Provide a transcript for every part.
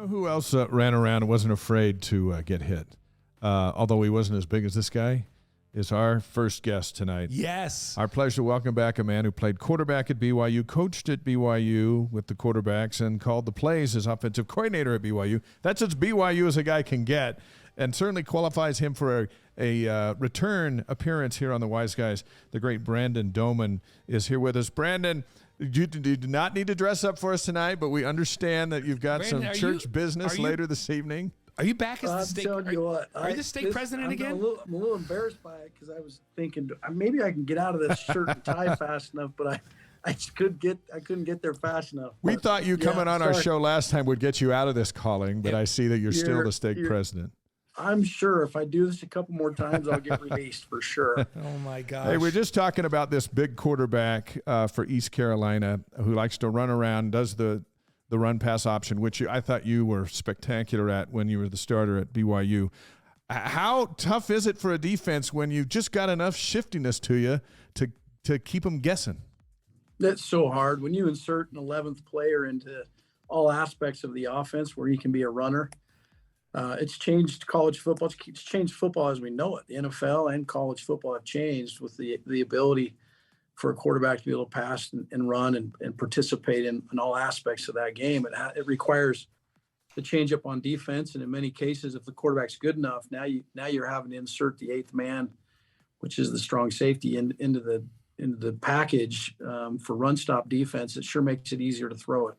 who else ran around and wasn't afraid to get hit? Although he wasn't as big as this guy, is our first guest tonight. Yes. Our pleasure to welcome back a man who played quarterback at BYU, coached at BYU with the quarterbacks, and called the plays as offensive coordinator at BYU. That's as BYU as a guy can get, and certainly qualifies him for a return appearance here on the Wise Guys. The great Brandon Doman is here with us. Brandon, you do not need to dress up for us tonight, but we understand that you've got Brandon, some church business later this evening. Are you back as the state? Are you the state president again? I'm a little embarrassed by it because I was thinking maybe I can get out of this shirt and tie fast enough, but I couldn't get there fast enough. We thought you coming on our show last time would get you out of this calling, but I see that you're still the state president. I'm sure if I do this a couple more times, I'll get released for sure. Oh my gosh! Hey, we're just talking about this big quarterback for East Carolina who likes to run around, does the run-pass option, which I thought you were spectacular at when you were the starter at BYU. How tough is it for a defense when you've just got enough shiftiness to you to keep them guessing? That's so hard. When you insert an 11th player into all aspects of the offense where he can be a runner, it's changed college football. It's changed football as we know it. The NFL and college football have changed with the ability for a quarterback to be able to pass and run and participate in all aspects of that game. It requires the change up on defense. And in many cases, if the quarterback's good enough, now you're having to insert the 8th man, which is the strong safety into the package for run stop defense. It sure makes it easier to throw it.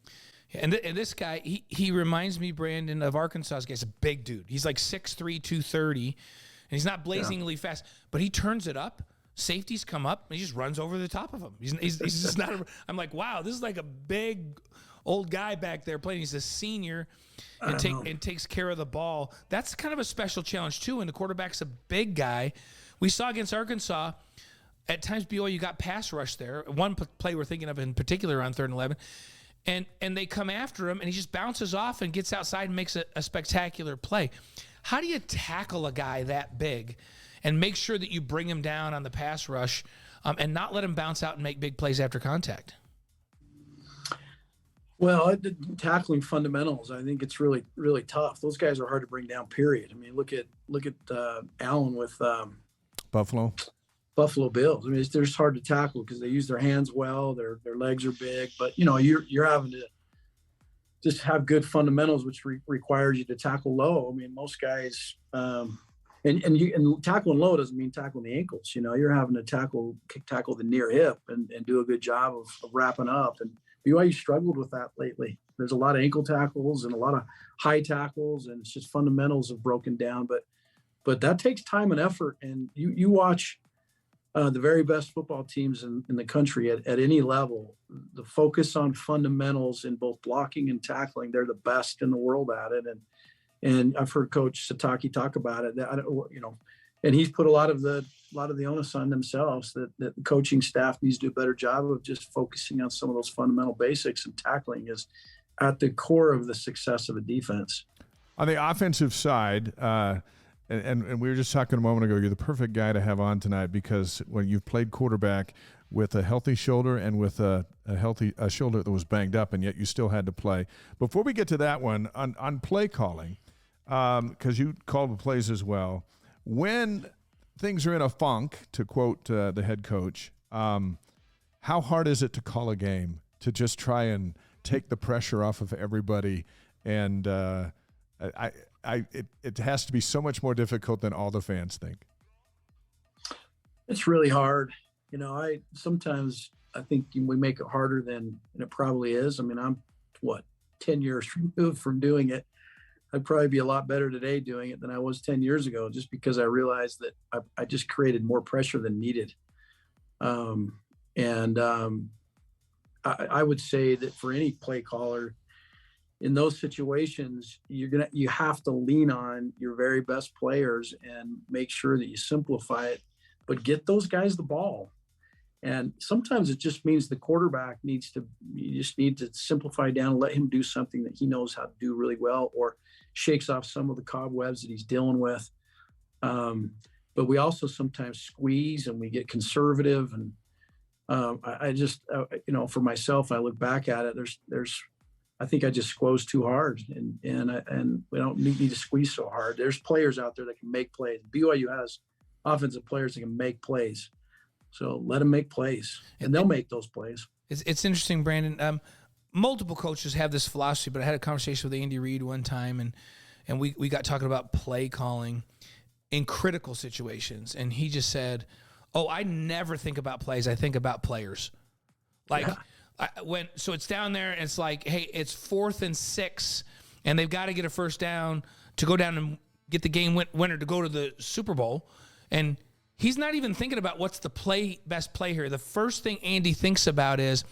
And this guy, he reminds me, Brandon, of Arkansas's guy. He's a big dude. He's like 6'3", 230, and he's not blazingly fast, but he turns it up. Safeties come up, and he just runs over the top of them. He's just not I'm like, wow, this is like a big old guy back there playing. He's a senior and takes care of the ball. That's kind of a special challenge, too, and the quarterback's a big guy. We saw against Arkansas, at times BYU got pass rush there. One play we're thinking of in particular on 3rd and 11, and they come after him, and he just bounces off and gets outside and makes a spectacular play. How do you tackle a guy that big and make sure that you bring him down on the pass rush and not let him bounce out and make big plays after contact? Well, tackling fundamentals, I think it's really, really tough. Those guys are hard to bring down, period. I mean, look at Allen with Buffalo Bills. I mean, they're just hard to tackle because they use their hands well. Their legs are big, but you're having to just have good fundamentals, which requires you to tackle low. I mean, most guys, and tackling low doesn't mean tackling the ankles. You're having to tackle the near hip and do a good job of wrapping up. And BYU struggled with that lately. There's a lot of ankle tackles and a lot of high tackles, and it's just fundamentals have broken down. But that takes time and effort. And you watch the very best football teams in the country at any level, the focus on fundamentals in both blocking and tackling, they're the best in the world at it. And I've heard Coach Sataki talk about it. And he's put a lot of the onus on themselves that the coaching staff needs to do a better job of just focusing on some of those fundamental basics, and tackling is at the core of the success of a defense. On the offensive side, and we were just talking a moment ago, you're the perfect guy to have on tonight because when you've played quarterback with a healthy shoulder and with a healthy shoulder that was banged up, and yet you still had to play. Before we get to that one, on play calling, because you called the plays as well, when things are in a funk, to quote the head coach, how hard is it to call a game, to just try and take the pressure off of everybody? And it has to be so much more difficult than all the fans think. It's really hard. Sometimes I think we make it harder than it probably is. I mean, I'm 10 years removed from doing it. I'd probably be a lot better today doing it than I was 10 years ago, just because I realized that I just created more pressure than needed. I would say that for any play caller in those situations, you have to lean on your very best players and make sure that you simplify it, but get those guys the ball. And sometimes it just means the quarterback you just need to simplify down and let him do something that he knows how to do really well, or shakes off some of the cobwebs that he's dealing with. But we also sometimes squeeze and we get conservative. And I just, for myself, I look back at it, there's I think I just squoze too hard, and we don't need to squeeze so hard. There's players out there that can make plays. BYU has offensive players that can make plays, so let them make plays, and they'll make those plays. It's interesting, Brandon. Multiple coaches have this philosophy, but I had a conversation with Andy Reid one time, and we got talking about play calling in critical situations, and he just said, "Oh, I never think about plays. I think about players." Like. Yeah. So it's down there, and it's like, hey, it's 4th and 6, and they've got to get a first down to go down and get the game winner to go to the Super Bowl. And he's not even thinking about what's the best play here. The first thing Andy thinks about is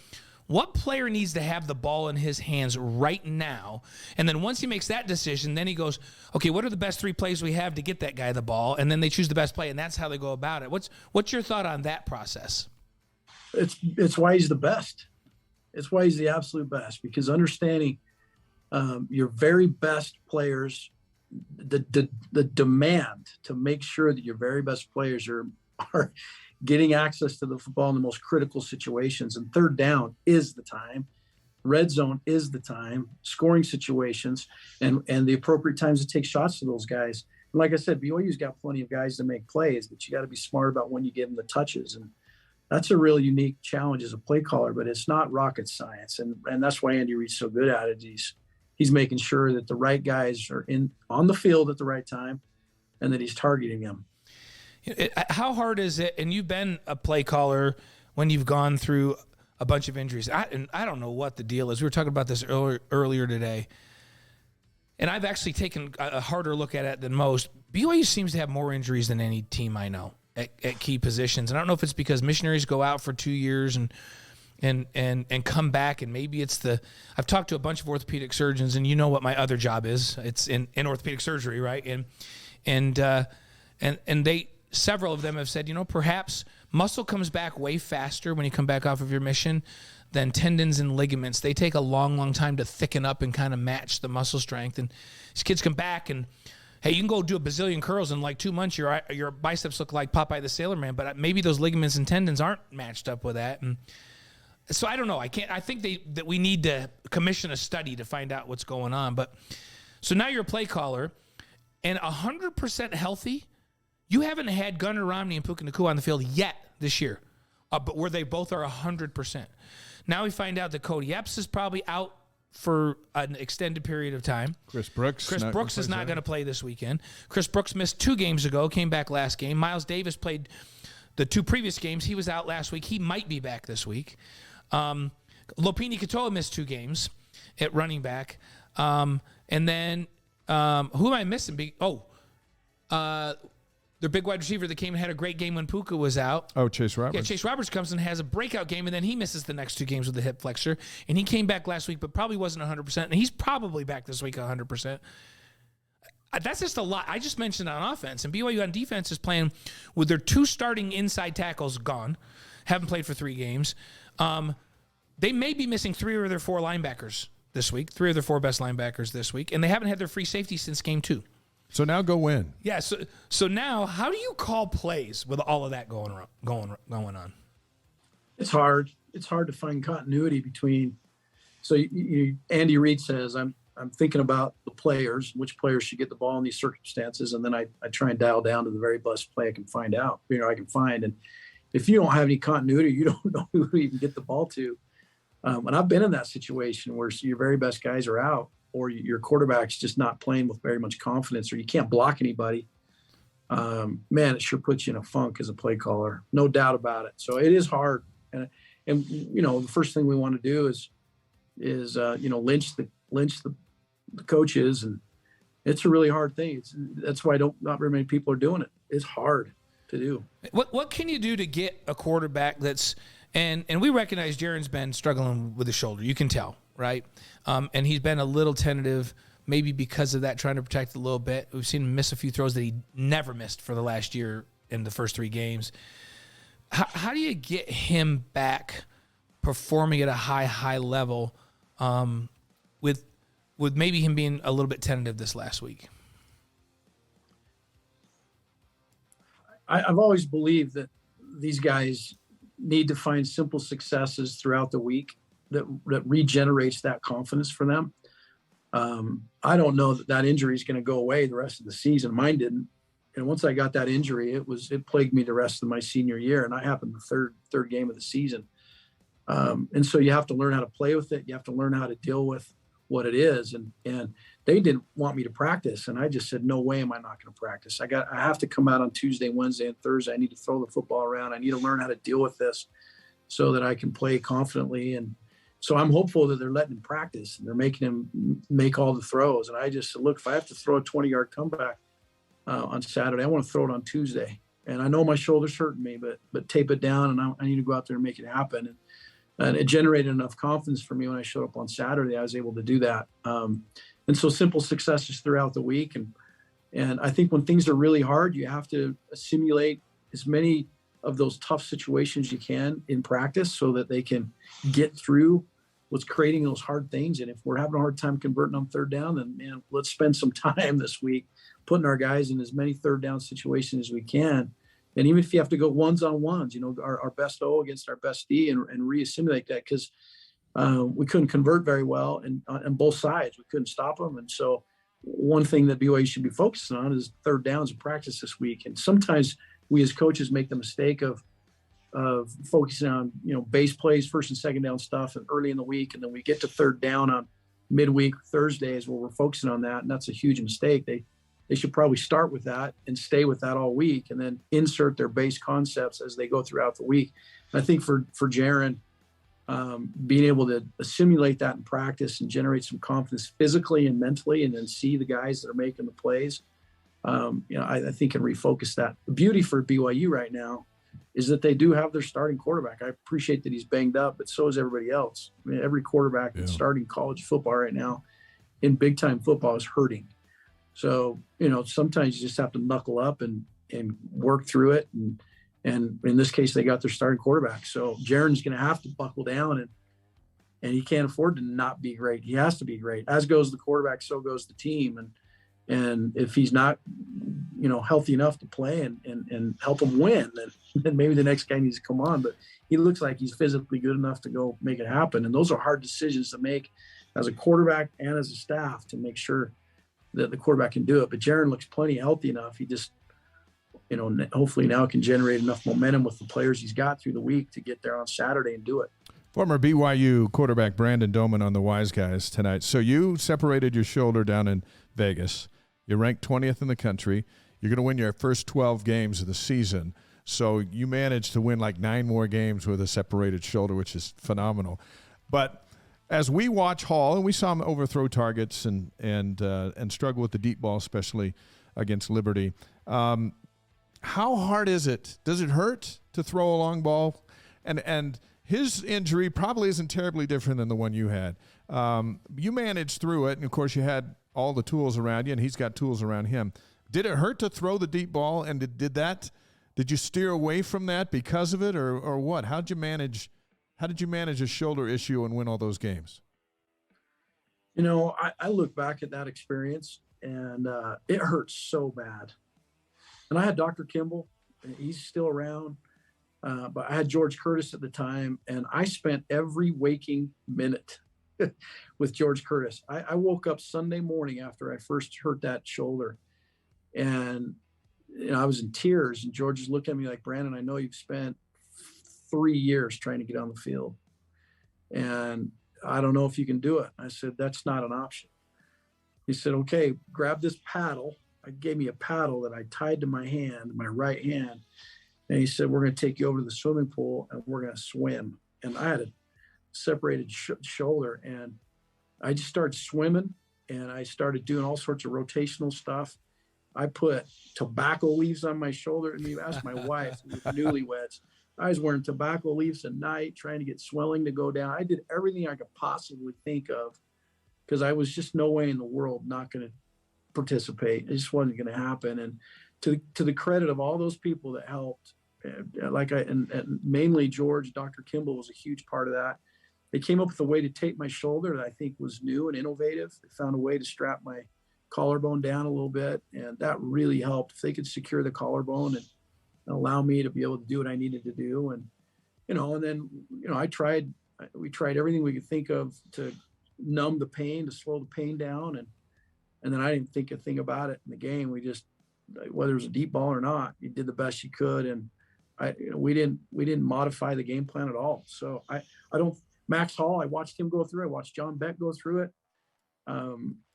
what player needs to have the ball in his hands right now. And then once he makes that decision, then he goes, okay, what are the best 3 plays we have to get that guy the ball? And then they choose the best play, and that's how they go about it. What's your thought on that process? It's why he's the best. It's why he's the absolute best, because understanding your very best players, the demand to make sure that your very best players are getting access to the football in the most critical situations. And third down is the time. Red zone is the time. Scoring situations and the appropriate times to take shots to those guys. And like I said, BYU's got plenty of guys to make plays, but you got to be smart about when you give them the touches. And that's a really unique challenge as a play caller, but it's not rocket science. And that's why Andy Reid's so good at it. He's making sure that the right guys are on the field at the right time and that he's targeting them. How hard is it? And you've been a play caller when you've gone through a bunch of injuries. I don't know what the deal is. We were talking about this earlier today. And I've actually taken a harder look at it than most. BYU seems to have more injuries than any team I know at key positions. And I don't know if it's because missionaries go out for 2 years and come back, and maybe it's I've talked to a bunch of orthopedic surgeons, and you know what my other job is. It's in orthopedic surgery, right? And they several of them have said, perhaps muscle comes back way faster when you come back off of your mission than tendons and ligaments. They take a long, long time to thicken up and kind of match the muscle strength. And these kids come back, and hey, you can go do a bazillion curls in like 2 months. Your biceps look like Popeye the Sailor Man, but maybe those ligaments and tendons aren't matched up with that. And so I don't know. I think that we need to commission a study to find out what's going on. But so now you're a play caller, and 100% healthy. You haven't had Gunnar Romney and Puka Nacua on the field yet this year, but where they both are 100%. Now we find out that Cody Epps is probably out for an extended period of time. Chris Brooks is not going to play this weekend. Chris Brooks missed 2 games ago, came back last game. Miles Davis played the 2 previous games. He was out last week. He might be back this week. Lopini Katoa missed 2 games at running back. And then who am I missing? Their big wide receiver that came and had a great game when Puka was out. Oh, Chase Roberts. Yeah, Chase Roberts comes and has a breakout game, and then he misses the next 2 games with the hip flexor. And he came back last week, but probably wasn't 100%. And he's probably back this week 100%. That's just a lot. I just mentioned on offense. And BYU on defense is playing with their 2 starting inside tackles gone. Haven't played for 3 games. They may be missing 3 of their 4 linebackers this week. 3 of their 4 best linebackers this week. And they haven't had their free safety since game 2. So now go win. Yeah. So now, how do you call plays with all of that going on? It's hard. It's hard to find continuity between. So Andy Reid says, I'm thinking about the players, which players should get the ball in these circumstances, and then I try and dial down to the very best play I can find out. I can find, and if you don't have any continuity, you don't know who you can get the ball to. And I've been in that situation where your very best guys are out, or your quarterback's just not playing with very much confidence, or you can't block anybody. Man, it sure puts you in a funk as a play caller, no doubt about it. So it is hard, and the first thing we want to do is lynch the coaches, and it's a really hard thing. That's why not very many people are doing it. It's hard to do. What can you do to get a quarterback that's and we recognize Jaron's been struggling with his shoulder. You can tell. Right? And he's been a little tentative, maybe because of that, trying to protect a little bit. We've seen him miss a few throws that he never missed for the last year in the first 3 games. How do you get him back performing at a high level with maybe him being a little bit tentative this last week? I've always believed that these guys need to find simple successes throughout the week that regenerates that confidence for them. I don't know that injury is going to go away the rest of the season. Mine didn't. And once I got that injury, it plagued me the rest of my senior year. And I happened the third game of the season. And so you have to learn how to play with it. You have to learn how to deal with what it is. And they didn't want me to practice. And I just said, no way am I not going to practice. I have to come out on Tuesday, Wednesday, and Thursday. I need to throw the football around. I need to learn how to deal with this so that I can play confidently. And so I'm hopeful that they're letting him practice and they're making him make all the throws. And I just said, look, if I have to throw a 20-yard comeback on Saturday, I want to throw it on Tuesday. And I know my shoulder's hurting me, but tape it down, and I need to go out there and make it happen. And it generated enough confidence for me when I showed up on Saturday. I was able to do that. And so simple successes throughout the week. And I think when things are really hard, you have to simulate as many of those tough situations you can in practice so that they can get through what's creating those hard things. And if we're having a hard time converting on third down, then man, let's spend some time this week putting our guys in as many third down situations as we can. And even if you have to go ones-on-ones, our best O against our best D and re-assimilate that, because we couldn't convert very well and on both sides. We couldn't stop them. And so one thing that BYU should be focusing on is third downs in practice this week. And sometimes we as coaches make the mistake of focusing on, base plays, first and second down stuff and early in the week. And then we get to third down on midweek Thursdays where we're focusing on that. And that's a huge mistake. They should probably start with that and stay with that all week and then insert their base concepts as they go throughout the week. And I think for Jaron, being able to assimilate that in practice and generate some confidence physically and mentally, and then see the guys that are making the plays, I think can refocus that. The beauty for BYU right now is that they do have their starting quarterback. I appreciate that he's banged up, but so is everybody else. I mean, every quarterback that's starting college football right now in big time football is hurting. So, sometimes you just have to knuckle up and work through it. And in this case, they got their starting quarterback. So Jaron's going to have to buckle down and he can't afford to not be great. He has to be great. As goes the quarterback, so goes the team. And if he's not, healthy enough to play and help him win, then maybe the next guy needs to come on. But he looks like he's physically good enough to go make it happen. And those are hard decisions to make as a quarterback and as a staff to make sure that the quarterback can do it. But Jaron looks plenty healthy enough. He just, hopefully now can generate enough momentum with the players he's got through the week to get there on Saturday and do it. Former BYU quarterback Brandon Doman on the Wise Guys tonight. So you separated your shoulder down in Vegas. You're ranked 20th in the country. You're going to win your first 12 games of the season. So you managed to win like 9 more games with a separated shoulder, which is phenomenal. But as we watch Hall, and we saw him overthrow targets and struggle with the deep ball, especially against Liberty, how hard is it? Does it hurt to throw a long ball? And his injury probably isn't terribly different than the one you had. You managed through it, and of course you had all the tools around you, and he's got tools around him. Did it hurt to throw the deep ball? And did you steer away from that because of it, or what? How did you manage a shoulder issue and win all those games? I look back at that experience, and it hurts so bad. And I had Dr. Kimball, and he's still around, but I had George Curtis at the time, and I spent every waking minute with George Curtis. I woke up Sunday morning after I first hurt that shoulder, and I was in tears, and George was looking at me like, Brandon, I know you've spent 3 years trying to get on the field, and I don't know if you can do it. I said, that's not an option. He said, okay, grab this paddle. He gave me a paddle that I tied to my hand, my right hand. And he said, we're going to take you over to the swimming pool and we're going to swim. And I had a separated shoulder, and I just started swimming, and I started doing all sorts of rotational stuff. I put tobacco leaves on my shoulder, and you ask my wife with newlyweds. I was wearing tobacco leaves at night, trying to get swelling to go down. I did everything I could possibly think of because I was just no way in the world not going to participate. It just wasn't going to happen. And to the credit of all those people that helped, and mainly George, Dr. Kimball was a huge part of that. They came up with a way to tape my shoulder that I think was new and innovative. They found a way to strap my collarbone down a little bit, and that really helped. If they could secure the collarbone and allow me to be able to do what I needed to do. And then I tried We tried everything we could think of to numb the pain, to slow the pain down. And then I didn't think a thing about it in the game. We just, whether it was a deep ball or not, you did the best you could. And we didn't modify the game plan at all. So I don't, Max Hall, I watched him go through it. I watched John Beck go through it.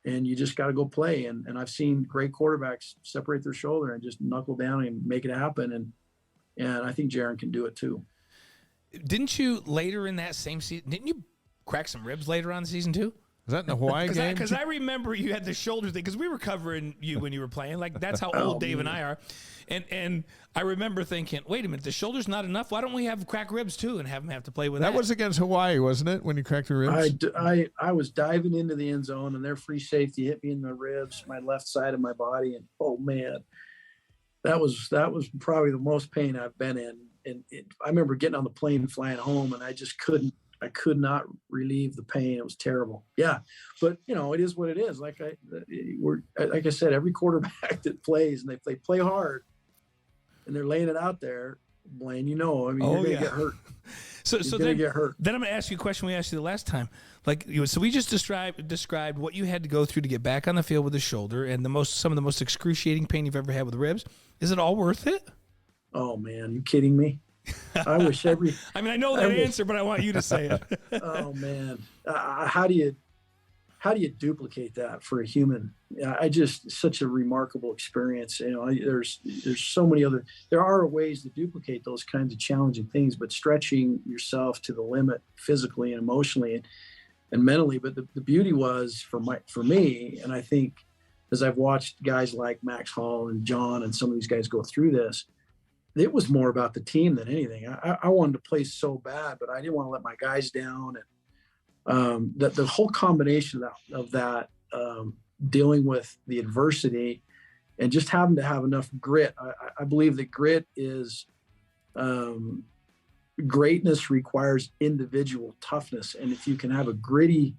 And you just got to go play. And I've seen great quarterbacks separate their shoulder and just knuckle down and make it happen. And I think Jaron can do it too. Didn't you later in that same season, didn't you crack some ribs later on in the season too? Was that in the Hawaii game? Because I remember you had the shoulder thing, because we were covering you when you were playing. Like, that's how old Dave and I are. And I remember thinking, wait a minute, the shoulder's not enough. Why don't we have crack ribs too and have them have to play with that? That was against Hawaii, wasn't it, when you cracked your ribs? I was diving into the end zone, and their free safety hit me in the ribs, my left side of my body. And, oh, man, that was probably the most pain I've been in. And I remember getting on the plane flying home, and I could not relieve the pain. It was terrible. Yeah. But it is what it is. Like I said, every quarterback that plays, and they play hard and they're laying it out there, Blaine, you're going to get hurt. So then, get hurt. Then I'm going to ask you a question we asked you the last time. So we just described what you had to go through to get back on the field with the shoulder and some of the most excruciating pain you've ever had with the ribs. Is it all worth it? Oh man, you kidding me? I wish I know that answer, but I want you to say it. Oh man, how do you duplicate that for a human? Such a remarkable experience. There's so many there are ways to duplicate those kinds of challenging things, but stretching yourself to the limit physically and emotionally and mentally. But the beauty was for me, and I think as I've watched guys like Max Hall and John and some of these guys go through this, it was more about the team than anything. I wanted to play so bad, but I didn't want to let my guys down. And the whole combination of that, dealing with the adversity and just having to have enough grit. I believe that grit is greatness requires individual toughness. And if you can have a gritty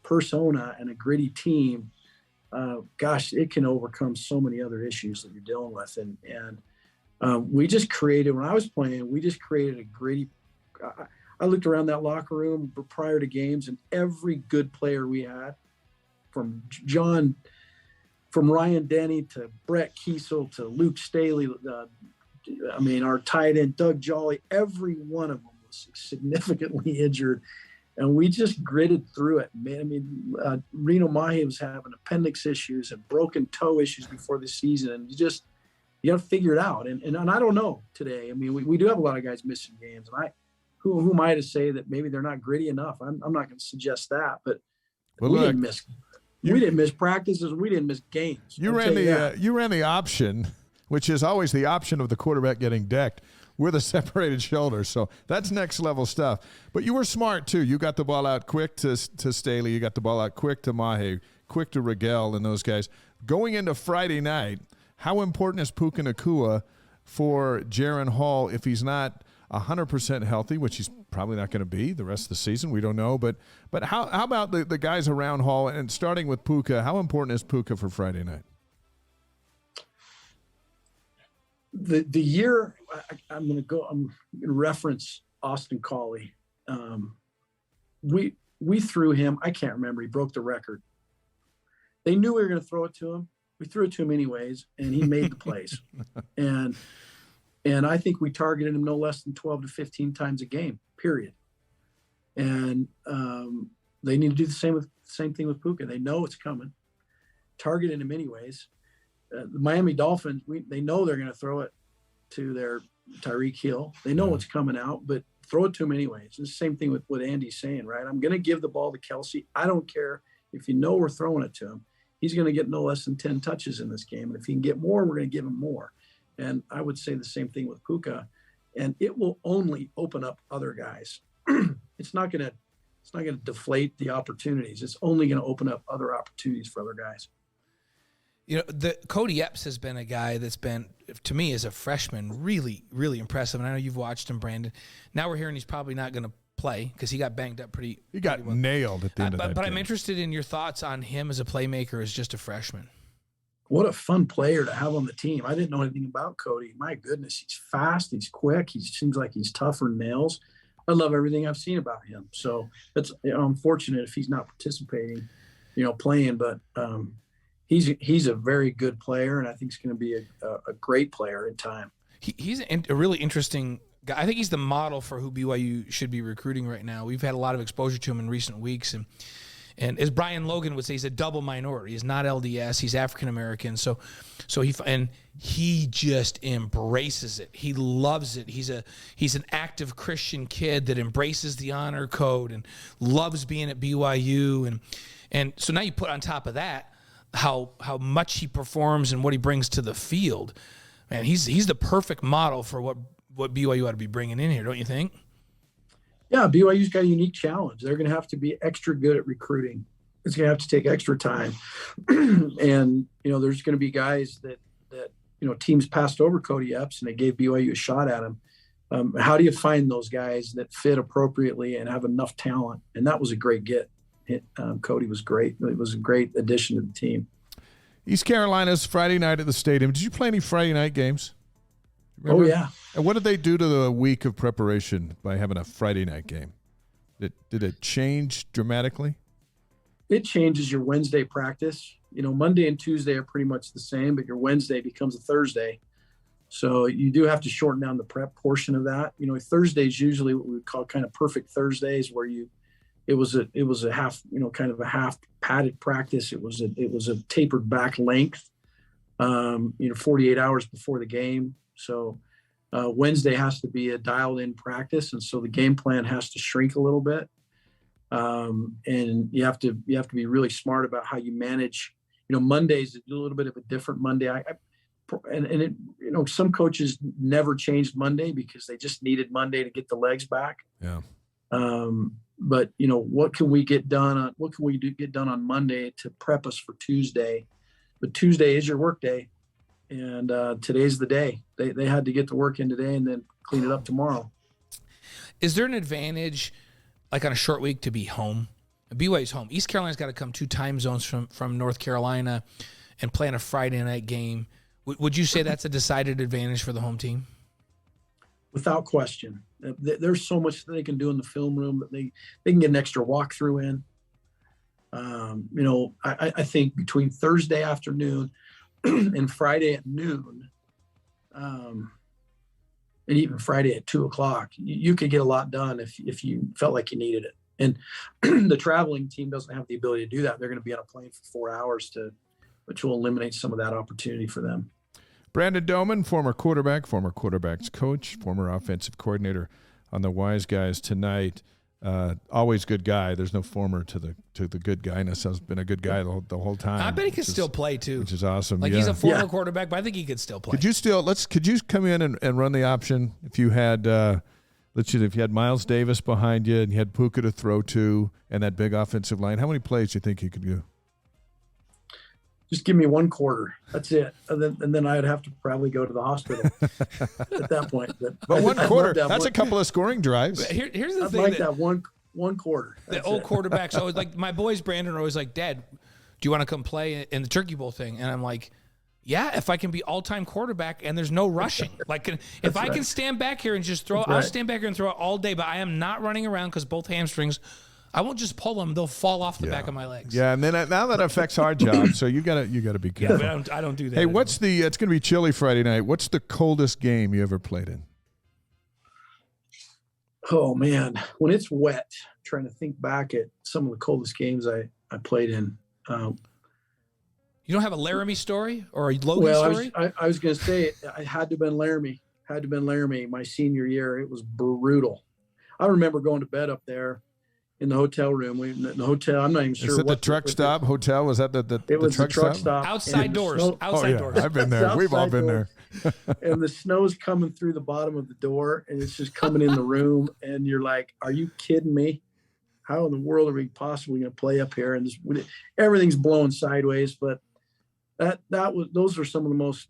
persona and a gritty team, it can overcome so many other issues that you're dealing with. And we just created, when I was playing, we just created a gritty. I looked around that locker room prior to games, and every good player we had, from Ryan Denny to Brett Kiesel to Luke Staley, our tight end, Doug Jolly, every one of them was significantly injured. And we just gritted through it, man. Reno Mahe was having appendix issues and broken toe issues before the season. And you got to figure it out. And I don't know today. We do have a lot of guys missing games. And who am I to say that maybe they're not gritty enough? I'm not going to suggest that, but we didn't miss practices. We didn't miss games. You ran the option, which is always the option of the quarterback getting decked with a separated shoulder. So that's next level stuff. But you were smart too. You got the ball out quick to Staley. You got the ball out quick to Mahe, quick to Rigel and those guys. Going into Friday night, how important is Puka Nacua for Jaron Hall if he's not 100% healthy, which he's probably not going to be the rest of the season? We don't know. But how about the guys around Hall, and starting with Puka, how important is Puka for Friday night? The year I'm going to reference Austin Collie. We threw him. I can't remember. He broke the record. They knew we were going to throw it to him. We threw it to him anyways, and he made the plays. And I think we targeted him no less than 12 to 15 times a game, period. And they need to do the same thing with Puka. They know it's coming. Targeting him anyways. The Miami Dolphins, they know they're going to throw it to their Tyreek Hill. They know what's coming out, but throw it to him anyways. It's the same thing with what Andy's saying, right? I'm going to give the ball to Kelsey. I don't care if we're throwing it to him. He's going to get no less than 10 touches in this game. And if he can get more, we're going to give him more. And I would say the same thing with Puka. And it will only open up other guys. It's not going to deflate the opportunities. It's only going to open up other opportunities for other guys. Cody Epps has been a guy that's been, to me, as a freshman, really, really impressive. And I know you've watched him, Brandon. Now we're hearing he's probably not going to play because he got banged up pretty. He got nailed at the end of that But game. I'm interested in your thoughts on him as a playmaker as just a freshman. What a fun player to have on the team. I didn't know anything about Cody. My goodness, he's fast. He's quick. He seems like he's tougher than nails. I love everything I've seen about him. So that's, I'm fortunate if he's not participating, playing, but he's a very good player, and I think he's going to be a great player in time. He's a really interesting guy. I think he's the model for who BYU should be recruiting right now. We've had a lot of exposure to him in recent weeks, and as Brian Logan would say, he's a double minority. He's not LDS. He's African American. So he just embraces it. He loves it. He's an active Christian kid that embraces the honor code and loves being at BYU. And so now you put on top of that how much he performs and what he brings to the field. Man, he's the perfect model for what BYU ought to be bringing in here, don't you think? Yeah, BYU's got a unique challenge. They're going to have to be extra good at recruiting. It's going to have to take extra time. And, there's going to be guys that teams passed over Cody Epps and they gave BYU a shot at him. How do you find those guys that fit appropriately and have enough talent? And that was a great get. Cody was great. It was a great addition to the team. East Carolina's Friday night at the stadium. Did you play any Friday night games? Remember? Oh, yeah. And what did they do to the week of preparation by having a Friday night game? Did it change dramatically? It changes your Wednesday practice. Monday and Tuesday are pretty much the same, but your Wednesday becomes a Thursday. So you do have to shorten down the prep portion of that. Thursday is usually what we would call kind of perfect Thursdays, where it was a half, kind of a half padded practice. It was a tapered back length, 48 hours before the game. So Wednesday has to be a dialed in practice. And so the game plan has to shrink a little bit. And you have to be really smart about how you manage, Monday's a little bit of a different Monday. Some coaches never changed Monday because they just needed Monday to get the legs back. Yeah. But what can we get done on Monday to prep us for Tuesday? But Tuesday is your work day. And today's the day. They had to get the work in today and then clean it up tomorrow. Is there an advantage, like on a short week, to be home? BYU's home. East Carolina's got to come 2 time zones from North Carolina and play on a Friday night game. Would you say that's a decided advantage for the home team? Without question. There's so much that they can do in the film room that they can get an extra walkthrough in. I think between Thursday afternoon and Friday at noon, and even Friday at 2:00, you could get a lot done if you felt like you needed it. And the traveling team doesn't have the ability to do that. They're going to be on a plane for 4 hours which will eliminate some of that opportunity for them. Brandon Doman, former quarterback, former quarterback's coach, former offensive coordinator on the Wise Guys tonight. Always good guy. There's no former to the good guyness. Has been a good guy the whole time. I bet he could still play too, which is awesome. Like he's a former quarterback, but I think he could still play. Could you come in and run the option if you had if you had Miles Davis behind you and you had Puka to throw to and that big offensive line? How many plays do you think you could do? Just give me 1 quarter. That's it. And then I'd have to probably go to the hospital at that point. But 1 quarter, that's a couple of scoring drives. Here's the I'd thing. like that one quarter. The old quarterbacks always, like my boys Brandon are always like, Dad, do you want to come play in the Turkey Bowl thing? And I'm like, yeah, if I can be all-time quarterback and there's no rushing. Like if I can stand back here and just throw, I'll stand back here and throw it all day, but I am not running around because both hamstrings, I won't just pull them; they'll fall off the back of my legs. Yeah, and then now that affects our job, so you gotta be careful. Yeah, but I don't do that. Hey, anymore. it's going to be chilly Friday night. What's the coldest game you ever played in? Oh man, when it's wet, I'm trying to think back at some of the coldest games I played in. You don't have a Laramie story or a Logan story? I was going to say I had to have been Laramie. My senior year, it was brutal. I remember going to bed up there in the hotel room. The hotel, I'm not even sure. Is it the truck stop hotel? Was that it was the truck stop? Outside doors. Outside doors. I've been there. We've all been there. And the snow's coming through the bottom of the door, and it's just coming in the room. And you're like, are you kidding me? How in the world are we possibly going to play up here? And everything's blowing sideways. But those are some of the most,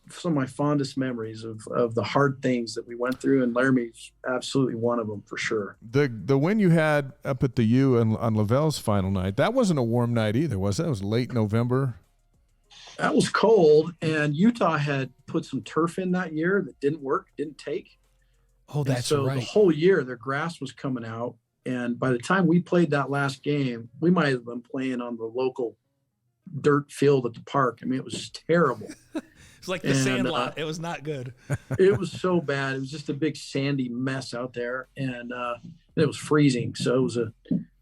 some of my fondest memories of the hard things that we went through, and Laramie's absolutely one of them for sure. The win you had up at the U on Lavelle's final night, that wasn't a warm night either, was it? It was late November. That was cold, and Utah had put some turf in that year that didn't work, didn't take. Oh, that's so right. the whole year their grass was coming out. And by the time we played that last game, we might have been playing on the local dirt field at the park. I mean, it was terrible. It's like the Sandlot. It was not good. It was so bad. It was just a big sandy mess out there, and it was freezing. So it was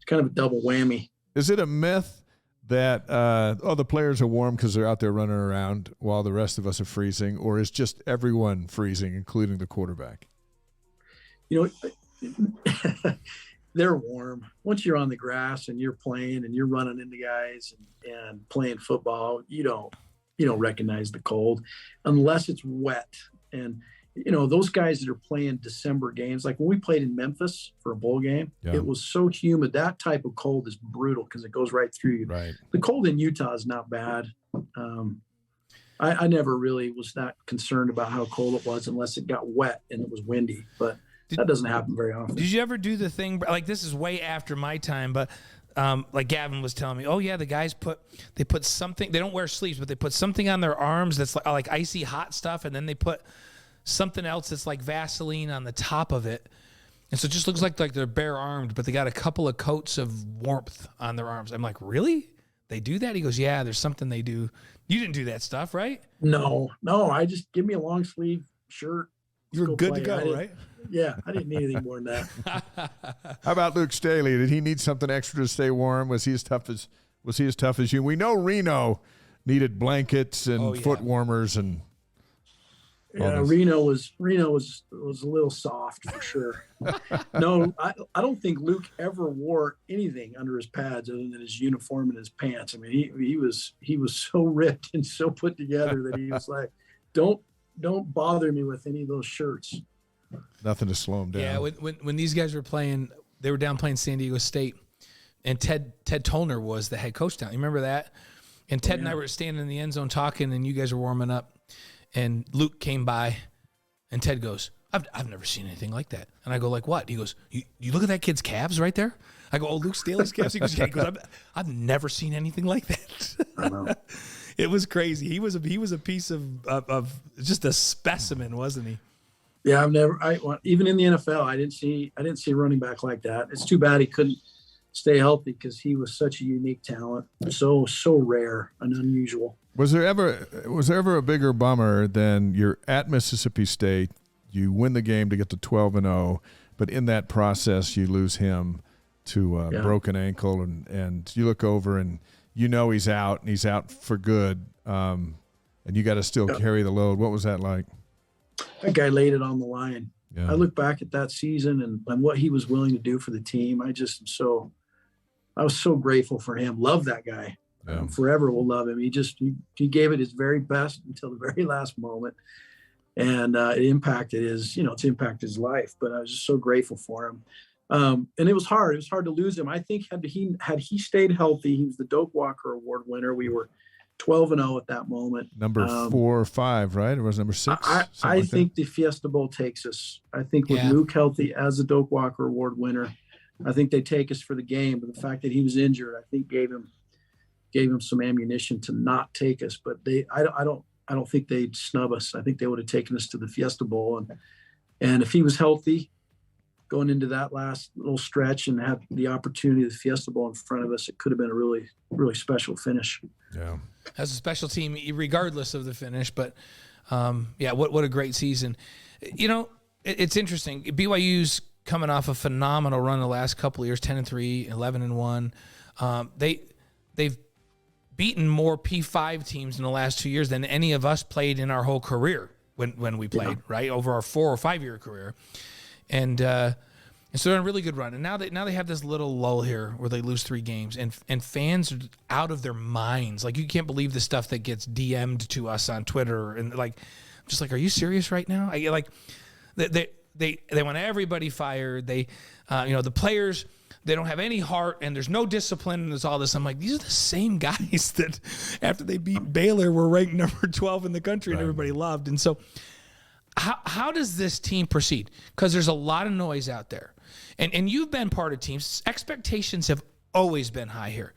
kind of a double whammy. Is it a myth that the players are warm because they're out there running around while the rest of us are freezing, or is just everyone freezing, including the quarterback? You know, they're warm. Once you're on the grass and you're playing and you're running into guys and playing football, you don't recognize the cold unless it's wet. And you know, those guys that are playing December games, like when we played in Memphis for a bowl game, it was so humid. That type of cold is brutal because it goes right through you. Right. The cold in Utah is not bad. I never really was that concerned about how cold it was unless it got wet and it was windy, but that doesn't happen very often. Did you ever do the thing, like this is way after my time, but like Gavin was telling me, oh yeah, the guys put something, they don't wear sleeves, but they put something on their arms that's like icy hot stuff, and then they put something else that's like Vaseline on the top of it. And so it just looks like they're bare armed, but they got a couple of coats of warmth on their arms. I'm like, really? They do that? He goes, yeah, there's something they do. You didn't do that stuff, right? No, I just give me a long sleeve shirt. You were good to go, right? Yeah, I didn't need anything more than that. How about Luke Staley? Did he need something extra to stay warm? Was he as tough as you? We know Reno needed blankets and foot warmers and. Yeah, Reno was a little soft for sure. No, I don't think Luke ever wore anything under his pads other than his uniform and his pants. I mean, he was so ripped and so put together that he was like, don't bother me with any of those shirts. Nothing to slow him down. Yeah, when these guys were playing, they were down playing San Diego State, and Ted Tollner was the head coach down. You remember that? And Ted and I were standing in the end zone talking, and you guys were warming up. And Luke came by, and Ted goes, I've never seen anything like that. And I go, like what? He goes, you look at that kid's calves right there? I go, oh, Luke Staley's calves? He goes, yeah. He goes, I've never seen anything like that. I know. It was crazy. He was a piece of just a specimen, wasn't he? Yeah, even in the NFL, I didn't see a running back like that. It's too bad he couldn't stay healthy because he was such a unique talent. So rare and unusual. Was there ever a bigger bummer than you're at Mississippi State, you win the game to get to 12-0, but in that process you lose him to a broken ankle, and you look over and you know he's out for good, and you got to still carry the load. What was that like? That guy laid it on the line. Yeah. I look back at that season and what he was willing to do for the team. I was so grateful for him. Love that guy. Yeah. Forever will love him. He gave it his very best until the very last moment, and it impacted his life. But I was just so grateful for him. And it was hard. It was hard to lose him. I think had he stayed healthy, he was the Doak Walker Award winner. We were 12-0 at that moment. Number 4 or 5, right? Or was it number 6? I think the Fiesta Bowl takes us. I think with Luke healthy as the Doak Walker Award winner, I think they take us for the game. But the fact that he was injured, I think gave him some ammunition to not take us. But I don't think they'd snub us. I think they would have taken us to the Fiesta Bowl. And if he was healthy going into that last little stretch and had the opportunity of the Fiesta Bowl in front of us, it could have been a really, really special finish. Yeah. As a special team, regardless of the finish, but what a great season. You know, it's interesting. BYU's coming off a phenomenal run the last couple of years, 10-3, 11-1. They've beaten more P5 teams in the last 2 years than any of us played in our whole career when we played, right, over our 4 or 5 year career. And so they're on a really good run. And now they have this little lull here where they lose 3 games, and fans are out of their minds. Like, you can't believe the stuff that gets DM'd to us on Twitter, and like, just like, are you serious right now? They want everybody fired. The players, they don't have any heart, and there's no discipline, and there's all this. I'm like, these are the same guys that after they beat Baylor were ranked number 12 in the country and everybody loved. And so how does this team proceed? Because there's a lot of noise out there. And you've been part of teams. Expectations have always been high here.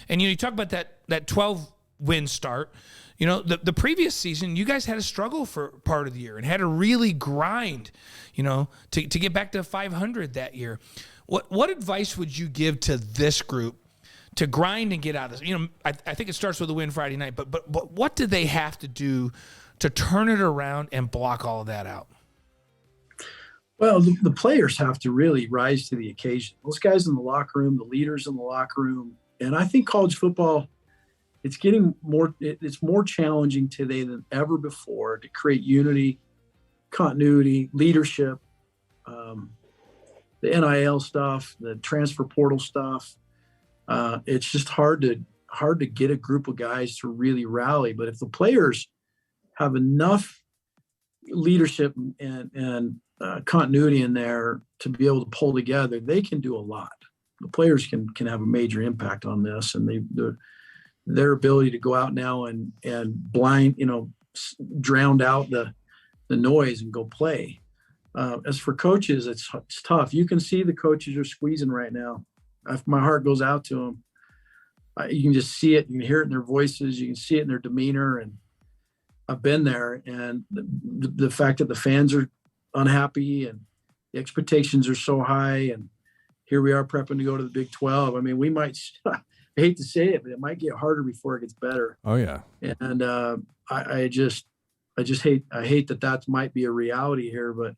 And you talk about that 12 win start. You know, the previous season, you guys had a struggle for part of the year and had to really grind, you know, to get back to 500 that year. What advice would you give to this group to grind and get out of this? You know, I think it starts with a win Friday night, but what do they have to do to turn it around and block all of that out? Well, the players have to really rise to the occasion. Those guys in the locker room, the leaders in the locker room, and I think college football, it's more challenging today than ever before to create unity, continuity, leadership, the NIL stuff, the transfer portal stuff. It's just hard to get a group of guys to really rally. But if the players have enough leadership and continuity in there to be able to pull together, they can do a lot. The players can have a major impact on this, and their ability to go out now and blind, you know, drown out the noise and go play. As for coaches, it's tough. You can see the coaches are squeezing right now. My heart goes out to them. You can just see it. You can hear it in their voices. You can see it in their demeanor. And I've been there. And the fact that the fans are unhappy and the expectations are so high. And here we are prepping to go to the Big 12. I mean, we might – I hate to say it, but it might get harder before it gets better. Oh, yeah. And I hate that might be a reality here. But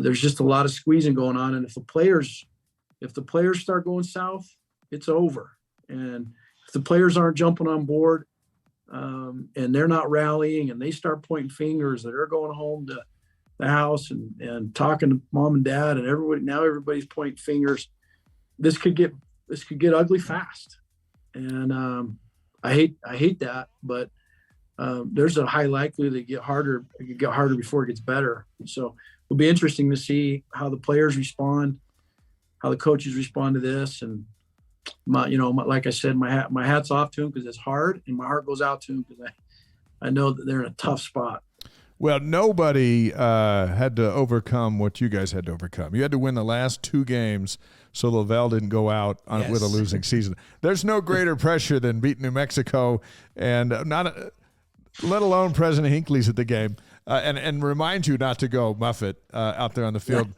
there's just a lot of squeezing going on. And if the players start going south, it's over. And if the players aren't jumping on board and they're not rallying and they start pointing fingers, that they're going home to the house and talking to mom and dad and everybody's pointing fingers, this could get ugly fast. And I hate that, but there's a high likelihood it get harder before it gets better. So it'll be interesting to see how the players respond, how the coaches respond to this. And like I said, my hat's off to them because it's hard, and my heart goes out to them because I know that they're in a tough spot. Well, nobody had to overcome what you guys had to overcome. You had to win the last two games so Lavelle didn't go out with a losing season. There's no greater pressure than beating New Mexico, and let alone President Hinckley's at the game, and remind you not to go muff it out there on the field.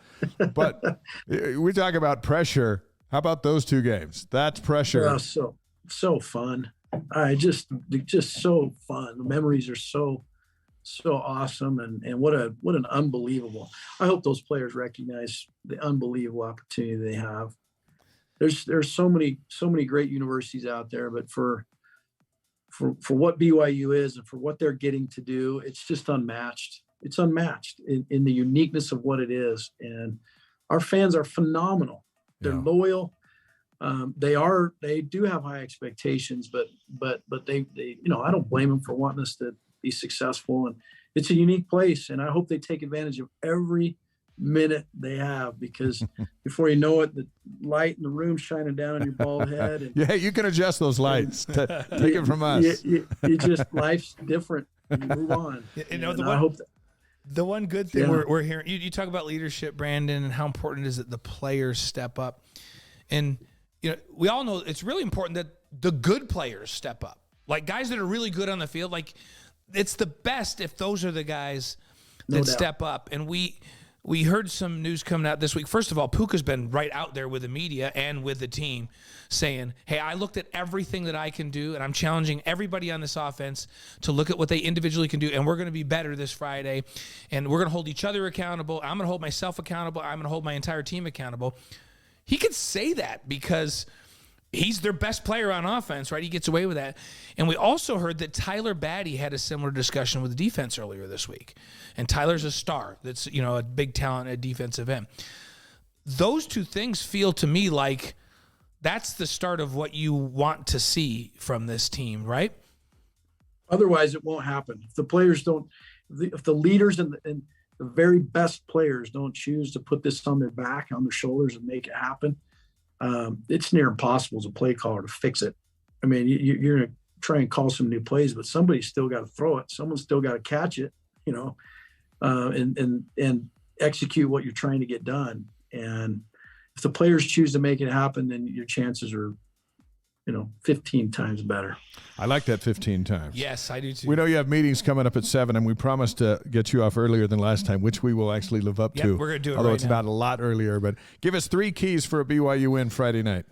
But we talk about pressure. How about those two games? That's pressure. Yeah, so fun. Just so fun. The memories are so awesome, and what an unbelievable. I hope those players recognize the unbelievable opportunity they have. There's so many great universities out there, but for what BYU is and for what they're getting to do, it's just unmatched. It's unmatched in the uniqueness of what it is. And our fans are phenomenal. They're loyal. They do have high expectations, but they I don't blame them for wanting us to be successful. And it's a unique place. And I hope they take advantage of every minute they have, because before you know it, the light in the room shining down on your bald head. And, yeah, you can adjust those lights. Take it from us. You just, life's different. You move on. I hope that. The one good thing we're hearing, you talk about leadership, Brandon, and how important it is that the players step up. And we all know it's really important that the good players step up. Like guys that are really good on the field, like it's the best if those are the guys that step up. And we heard some news coming out this week. First of all, Puka's been right out there with the media and with the team saying, hey, I looked at everything that I can do, and I'm challenging everybody on this offense to look at what they individually can do, and we're going to be better this Friday, and we're going to hold each other accountable. I'm going to hold myself accountable. I'm going to hold my entire team accountable. He could say that because he's their best player on offense, right? He gets away with that. And we also heard that Tyler Batty had a similar discussion with the defense earlier this week. And Tyler's a star. That's, a big talent at defensive end. Those two things feel to me like that's the start of what you want to see from this team, right? Otherwise, it won't happen. If the players don't, if the leaders and the very best players don't choose to put this on their back, on their shoulders, and make it happen, it's near impossible as a play caller to fix it. I mean, you're going to try and call some new plays, but somebody's still got to throw it. Someone's still got to catch it, and execute what you're trying to get done. And if the players choose to make it happen, then your chances are 15 times better. I like that 15 times. Yes, I do too. We know you have meetings coming up at 7, and we promised to get you off earlier than last time, which we will actually live up to. We're going to do it although right it's now. not a lot earlier. But give us 3 keys for a BYU win Friday night.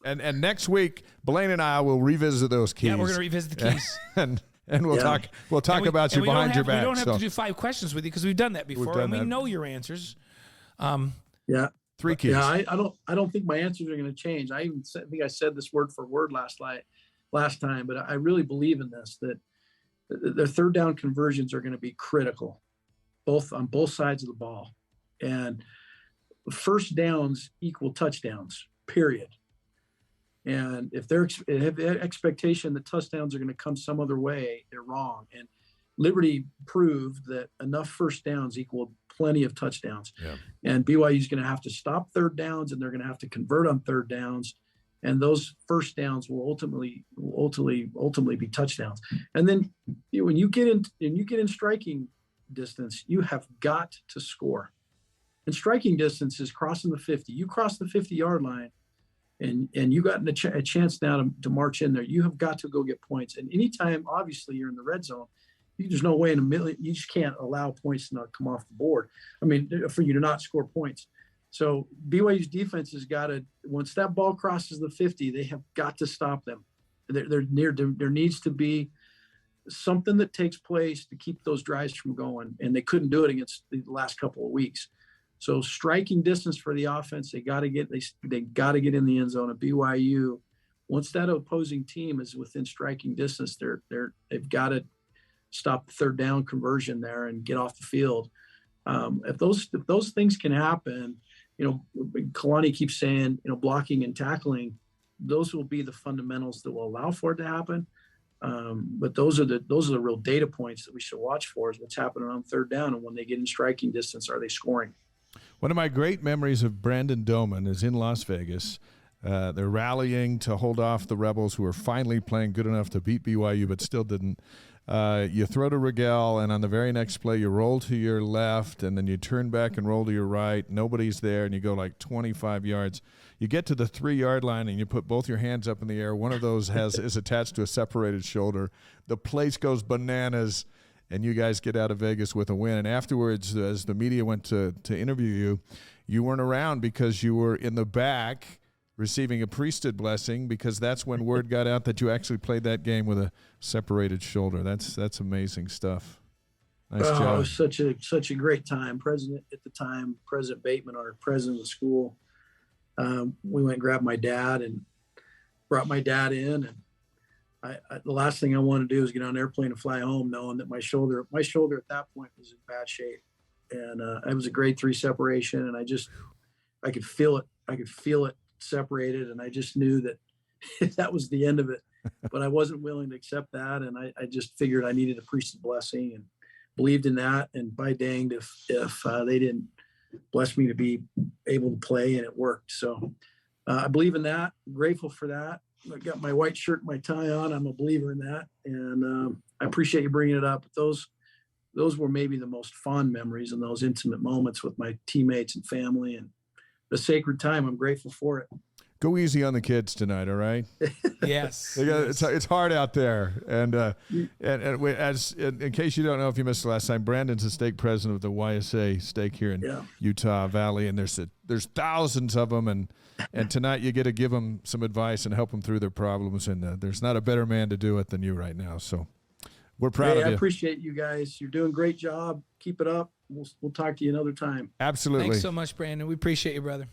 And next week, Blaine and I will revisit those keys. Yeah, we're going to revisit the keys. and we'll talk about you behind your back. We don't have to do 5 questions with you because we've done that before, and we know your answers. Yeah. 3 keys. Yeah, I don't think my answers are going to change. I think I said this word for word last time, but I really believe in this, that the third down conversions are going to be critical, on both sides of the ball. And first downs equal touchdowns, period. And if they have the expectation that touchdowns are going to come some other way, they're wrong. And Liberty proved that enough first downs equaled plenty of touchdowns. Yeah. And BYU is going to have to stop third downs, and they're going to have to convert on third downs. And those first downs will ultimately be touchdowns. And then when you get in striking distance, you have got to score. And striking distance is crossing the 50. You cross the 50-yard line, and you got a chance now to march in there. You have got to go get points. And anytime, obviously, you're in the red zone, there's no way in a million, you just can't allow points to not come off the board. I mean, for you to not score points. So BYU's defense has got to, once that ball crosses the 50, they have got to stop them. There needs to be something that takes place to keep those drives from going. And they couldn't do it against the last couple of weeks. So striking distance for the offense, they got to get in the end zone. At BYU, once that opposing team is within striking distance, they've got to stop the third down conversion there and get off the field. If those things can happen, Kalani keeps saying, blocking and tackling, those will be the fundamentals that will allow for it to happen. But those are the real data points that we should watch for, is what's happening on third down, and when they get in striking distance, are they scoring? One of my great memories of Brandon Doman is in Las Vegas. They're rallying to hold off the Rebels, who are finally playing good enough to beat BYU, but still didn't. You throw to Rigel, and on the very next play, you roll to your left, and then you turn back and roll to your right. Nobody's there, and you go like 25 yards. You get to the 3-yard line, and you put both your hands up in the air. One of those is attached to a separated shoulder. The place goes bananas, and you guys get out of Vegas with a win. And afterwards, as the media went to interview you, you weren't around because you were in the back receiving a priesthood blessing, because that's when word got out that you actually played that game with a separated shoulder. That's amazing stuff. Nice job. It was such a great time. President Bateman, our president of the school, we went and grabbed my dad and brought my dad in. And the last thing I wanted to do is get on an airplane and fly home, knowing that my shoulder at that point was in bad shape. And it was a grade 3 separation, and I could feel it separated, and I just knew that that was the end of it. But I wasn't willing to accept that, and I just figured I needed a priest's blessing and believed in that. And by danged if they didn't bless me to be able to play, and it worked. So I believe in that. I'm grateful for that. I got my white shirt, my tie on. I'm a believer in that, and I appreciate you bringing it up. Those were maybe the most fond memories, and those intimate moments with my teammates and family, and the sacred time. I'm grateful for it. Go easy on the kids tonight, all right? Yes. It's hard out there. And in case you don't know, if you missed the last time, Brandon's the stake president of the YSA stake here in Utah Valley, and there's thousands of them, and tonight you get to give them some advice and help them through their problems, and there's not a better man to do it than you right now. So we're proud of you. I appreciate you guys. You're doing a great job. Keep it up. We'll talk to you another time. Absolutely. Thanks so much, Brandon. We appreciate you, brother.